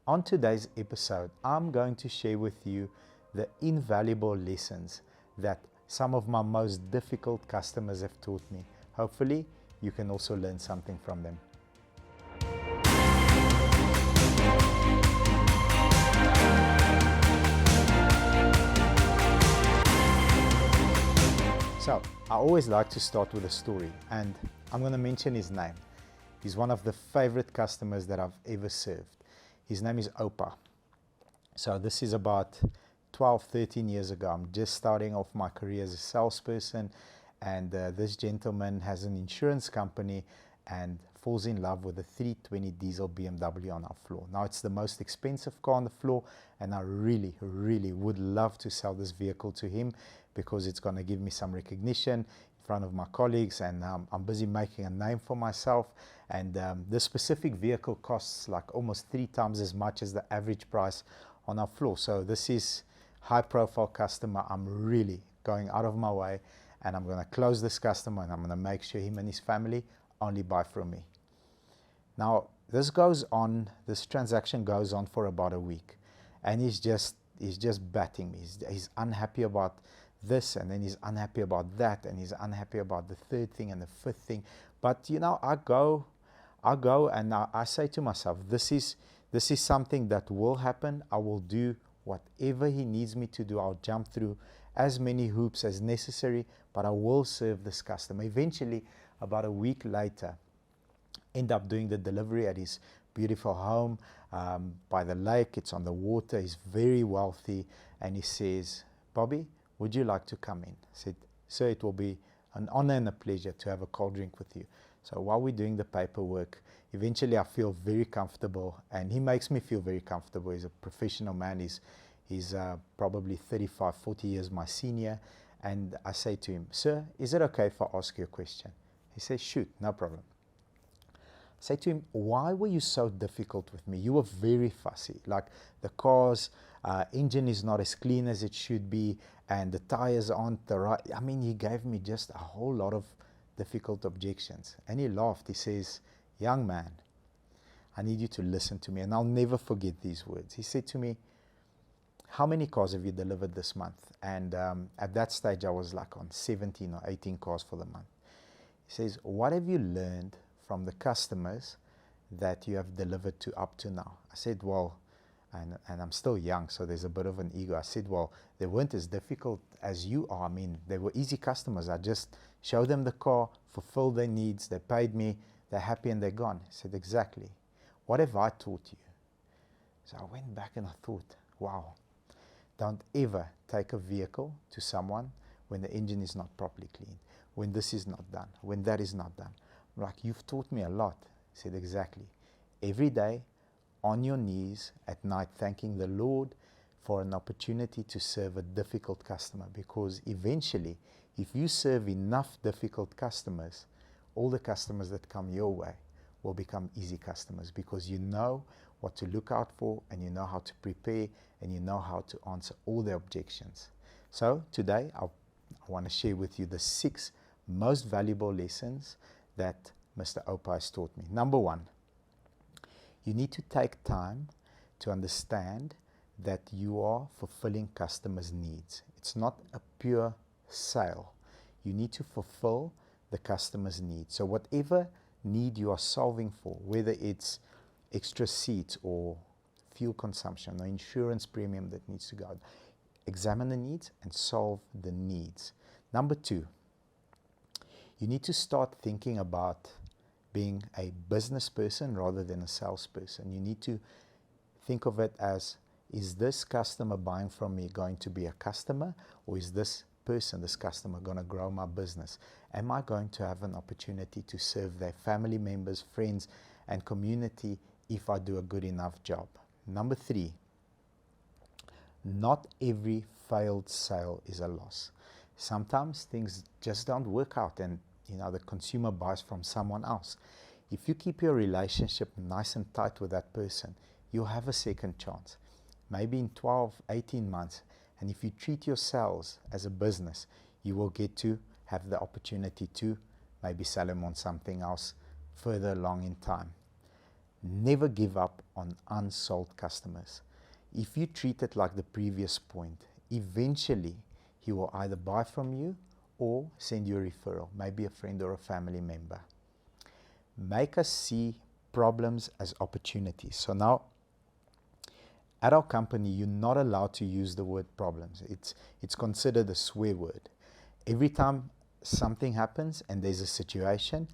On today's episode, I'm going to share with you the invaluable lessons that some of my most difficult customers have taught me. Hopefully, you can also learn something from them. So, I always like to start with a story, and I'm going to mention his name. He's one of the favorite customers that I've ever served. His name is Oupa. So this is about 12, 13 years ago. I'm just starting off my career as a salesperson, and this gentleman has an insurance company and falls in love with a 320 diesel BMW on our floor. Now, it's the most expensive car on the floor, and I really, really would love to sell this vehicle to him because it's going to give me some recognition in front of my colleagues, and I'm busy making a name for myself. And this specific vehicle costs like almost 3 times as much as the average price on our floor. So this is high profile customer. I'm really going out of my way, and I'm going to close this customer, and I'm going to make sure him and his family only buy from me. Now, this transaction goes on for about a week, and he's just batting me. He's unhappy about this, and then he's unhappy about that, and he's unhappy about the third thing and the fifth thing. But you know, I go and I say to myself, this is something that will happen. I will do whatever he needs me to do. I'll jump through as many hoops as necessary, but I will serve this customer. Eventually, about a week later, end up doing the delivery at his beautiful home by the lake. It's on the water. He's very wealthy, and he says, "Bobby, would you like to come in?" I said, "Sir, it will be an honor and a pleasure to have a cold drink with you." So while we're doing the paperwork, eventually I feel very comfortable, and he makes me feel very comfortable. He's a professional man. He's probably 35, 40 years my senior. And I say to him, "Sir, is it okay if I ask you a question?" He says, "Shoot, no problem." I say to him, "Why were you so difficult with me? You were very fussy. Like the car's engine is not as clean as it should be, and the tires aren't the right." I mean, he gave me just a whole lot of difficult objections. And he laughed. He says, "Young man, I need you to listen to me." And I'll never forget these words. He said to me, "How many cars have you delivered this month?" And at that stage, I was like on 17 or 18 cars for the month. He says, "What have you learned from the customers that you have delivered to up to now?" I said, "Well," and I'm still young, so there's a bit of an ego. I said, "Well, they weren't as difficult as you are. I mean, they were easy customers. I just showed them the car, fulfilled their needs, they paid me, they're happy, and they're gone." He said, "Exactly. What have I taught you?" So I went back and I thought, wow, don't ever take a vehicle to someone when the engine is not properly cleaned, when this is not done, when that is not done. I'm like, "You've taught me a lot." He said, "Exactly. Every day, on your knees at night, thanking the Lord for an opportunity to serve a difficult customer, because eventually, if you serve enough difficult customers, all the customers that come your way will become easy customers, because you know what to look out for, and you know how to prepare, and you know how to answer all the objections." So today, I want to share with you the 6 most valuable lessons that Mr. Oupa has taught me. Number 1, you need to take time to understand that you are fulfilling customers' needs. It's not a pure sale. You need to fulfill the customer's needs. So whatever need you are solving for, whether it's extra seats or fuel consumption or insurance premium that needs to go, examine the needs and solve the needs. Number 2, you need to start thinking about being a business person rather than a salesperson. You need to think of it as, is this customer buying from me going to be a customer, or is this customer going to grow my business? Am I going to have an opportunity to serve their family members, friends, and community if I do a good enough job? Number 3, not every failed sale is a loss. Sometimes things just don't work out, and the consumer buys from someone else. If you keep your relationship nice and tight with that person, you'll have a second chance, maybe in 12, 18 months. And if you treat your sales as a business, you will get to have the opportunity to maybe sell them on something else further along in time. Never give up on unsold customers. If you treat it like the previous point, eventually he will either buy from you or send you a referral, maybe a friend or a family member. Make us see problems as opportunities. So now, at our company, you're not allowed to use the word problems. It's considered a swear word. Every time something happens and there's a situation,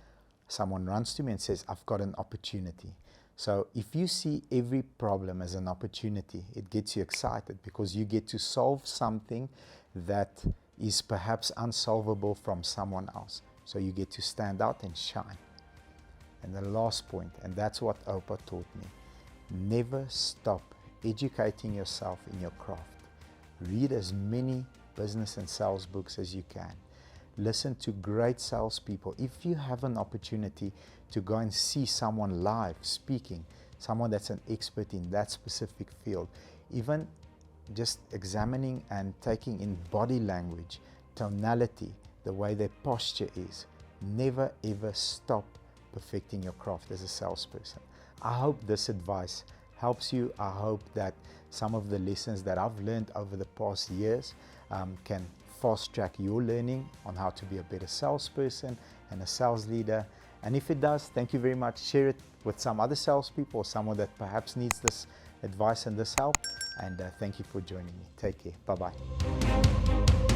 someone runs to me and says, I've got an opportunity. So if you see every problem as an opportunity, it gets you excited because you get to solve something that is perhaps unsolvable from someone else. So you get to stand out and shine. And the last point, and that's what Oupa taught me, never stop educating yourself in your craft. Read as many business and sales books as you can. Listen to great salespeople. If you have an opportunity to go and see someone live speaking, someone that's an expert in that specific field, even just examining and taking in body language, tonality, the way their posture is, never ever stop perfecting your craft as a salesperson. I hope this advice helps you. I hope that some of the lessons that I've learned over the past years can fast track your learning on how to be a better salesperson and a sales leader. And if it does, thank you very much. Share it with some other salespeople or someone that perhaps needs this advice and this help. And thank you for joining me. Take care. Bye-bye.